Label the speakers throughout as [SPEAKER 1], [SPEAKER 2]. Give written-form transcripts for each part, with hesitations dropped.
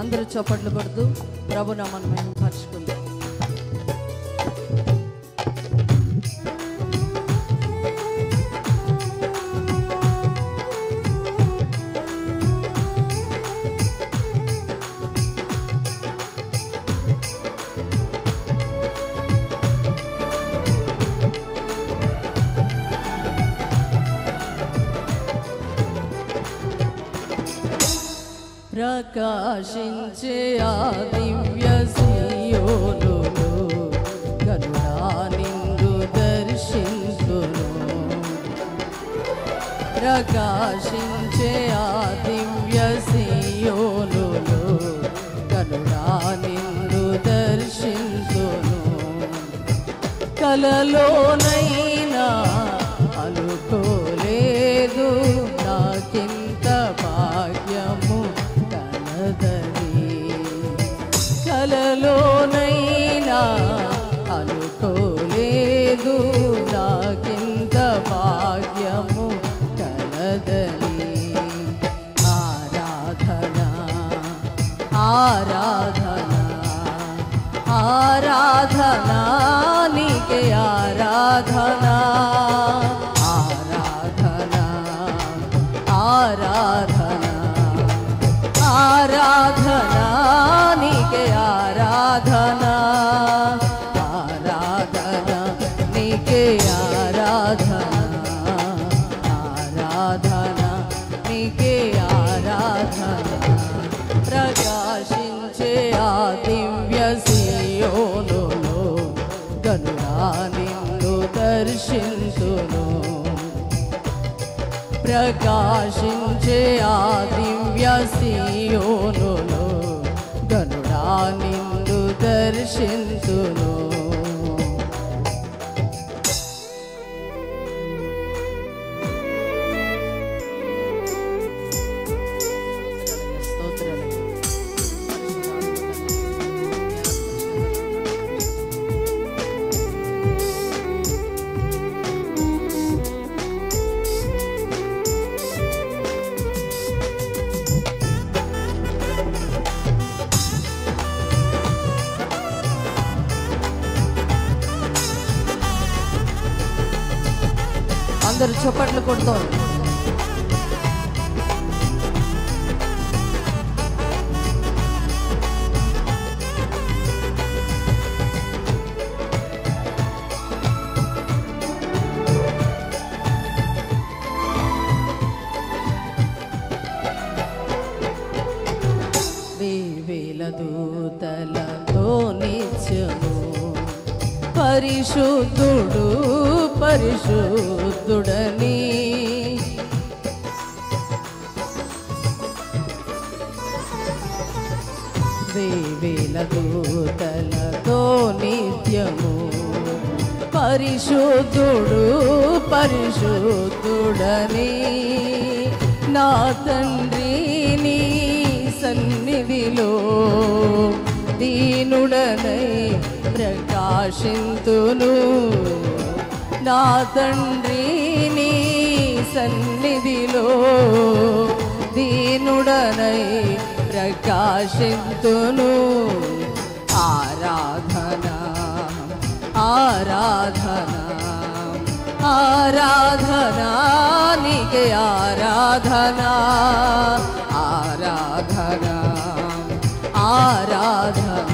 [SPEAKER 1] అందరూ చప్పట్లు కొడుతూ ప్రభు నామమును మహిమపరచుకుందాం. ప్రకాశించే ఆ దివ్య సీయోనులో కరుణా నిండు దర్శించును. ప్రకాశించే ఆ దివ్య సీయోనులో కరుణా నిండు దర్శించును. కలలోనైనా అనుకోలేదు నాకింత భాగ్యము కలలోనైనా అనుకోలేదు నాకింత భాగ్యము కలదని. ఆరాధన ఆరాధన ఆరాధన నీకే ఆరాధన ఆరాధన ఆరాధన ఆరాధన నీకే ఆరాధన ఆరాధన నీకే ఆరాధన ఆరాధన నీకే ఆరాధన. ప్రకాశించే ఆ దివ్య సీయోనులో కరుణా నిన్ను దర్శించును. ప్రకాశించే ఆ దివ్య సీయోనులో కరుణా నిన్ను దర్శించును. అందరూ చప్పట్లు కొడతాం. వేవేల దూతలతో నిత్యము పరిశుద్ధుడు పరిశుద్ధుడని వేవేల దూతలతో నిత్యము పరిశుద్ధుడు పరిశుద్ధుడని నా తండ్రిని సన్నిధిలో దీనుడనై ప్రకాశింతును. నా తండ్రిని సన్నిధిలో దీనుడనై ప్రకాశింతును. ఆరాధన ఆరాధన ఆరాధన నీకే ఆరాధన ఆరాధన ఆరాధన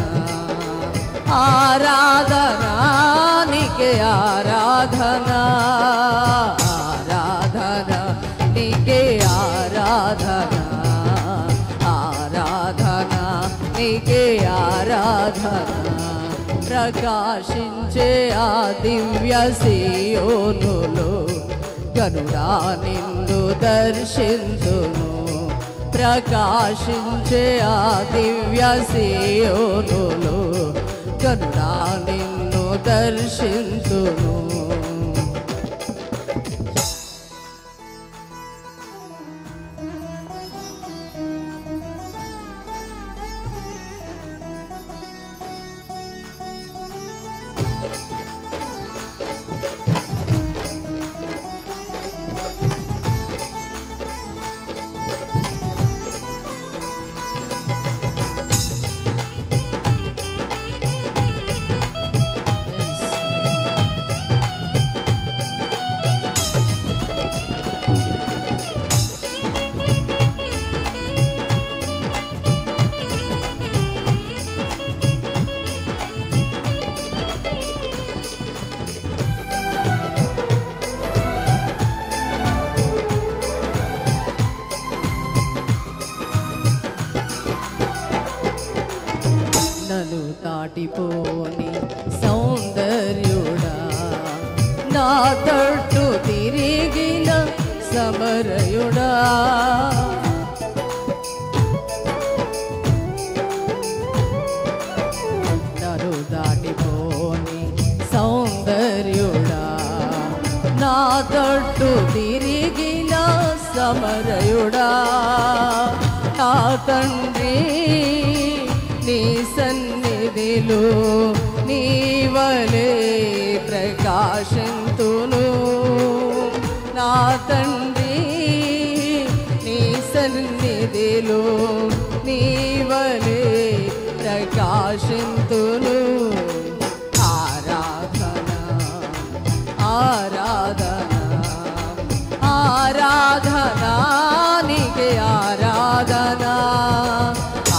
[SPEAKER 1] ఆరాధన నీకే ఆరాధన ఆరాధన నీకే ఆరాధన ఆరాధన నీకే ఆరాధన. ప్రకాశించే ఆ దివ్య సీయోనులో కరుణా నిన్ను దర్శించును. ప్రకాశించే ఆ దివ్య సీయోనులో కరుణా నిన్ను దర్శించును. దాటిపోని సౌందర్యుడా, నా తట్టు తిరిగిన సమరయుడా, నరు దాటిపోని సౌందర్యుడా, నా తట్టు తిరిగిన సమరయుడా, నా తండ్రి నీ సన్నిధిలో నీవలే ప్రకాశింతును, నా తండ్రి నీ సన్నిధిలో నీవలే ప్రకాశింతును. ఆరాధన ఆరాధన ఆరాధన నీకే ఆరాధన,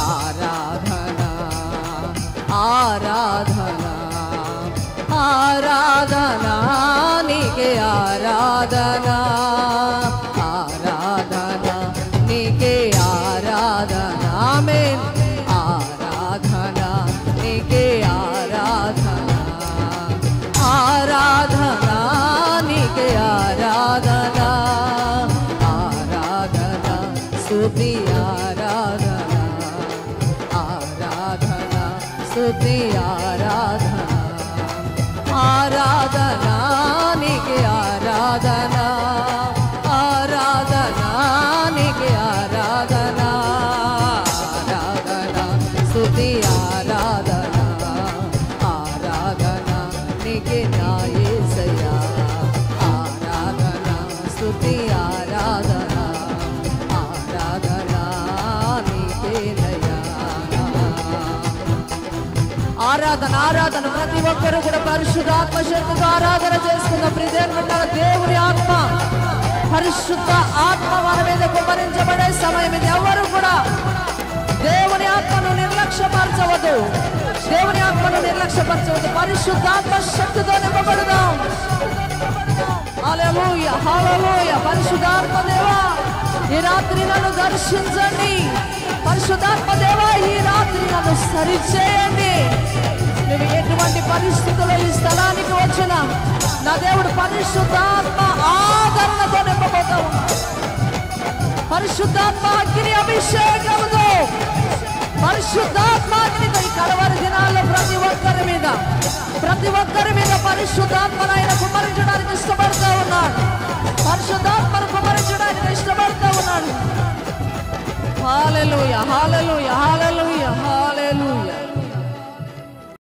[SPEAKER 1] ఆరాధన ఆరాధన ఆరాధన నీకే ఆరాధన, ఆరాధన నీకే ఆరాధన. ఆమేన్. ఆరాధన నీకే ఆరాధన, ఆరాధన నీకే ఆరాధన, ఆరాధన స్తుతి ఆరాధన, ఆరాధన స్తుతి ఆరాధన, ఆరాధన నీకే ఆరాధన, ఆరాధన నీకే ఆరాధన, ఆరాధన స్తుతి ఆరాధన, ఆరాధన నీకే నా యేసయ్యా, ఆరాధన స్తుతి ఆరాధన, ఆరాధన నీకేనయ్యా. ఆరాధన ఆరాధన ప్రతి ఒక్కరు కూడా పరిశుద్ధాత్మ శక్తితో ఆరాధన చేసుకున్న ప్రియమైన దేవుని ఆత్మ, పరిశుద్ధ ఆత్మ మన మీద కుమ్మరించబడే సమయం ఇది. ఎవరు కూడా దేవుని ఆత్మను నిర్లక్ష్యపరచవద్దు, దేవుని ఆత్మను నిర్లక్ష్యపరచవద్దు. పరిశుద్ధాత్మ శక్తితో నింపబడదాం. హల్లెలూయా హల్లెలూయా. పరిశుద్ధాత్మ దేవా ఈ రాత్రి నన్ను దర్శించండి, పరిశుద్ధాత్మ దేవా ఈ రాత్రి నన్ను సరిచేయండి. నువ్వు ఎటువంటి పరిస్థితుల్లో ఈ స్థలానికి వచ్చినా నా దేవుడు పరిశుద్ధాత్మ ఆదరణతో నింపబోతావు. పరిశుద్ధాత్మ అగ్ని అభిషేకముతో, పరిశుద్ధాత్మ అగ్నితో ఈ కలవరి దినాల్లో ప్రతి ఒక్కరి మీద పరిశుద్ధాత్మను ఆయన కుమ్మరించడానికి ఇష్టపడుతూ ఉన్నాడు, పరిశుద్ధాత్మను కుమ్మరించడానికి ఇష్టపడుతూ ఉన్నాడు. హల్లెలూయా హల్లెలూయా హల్లెలూయా.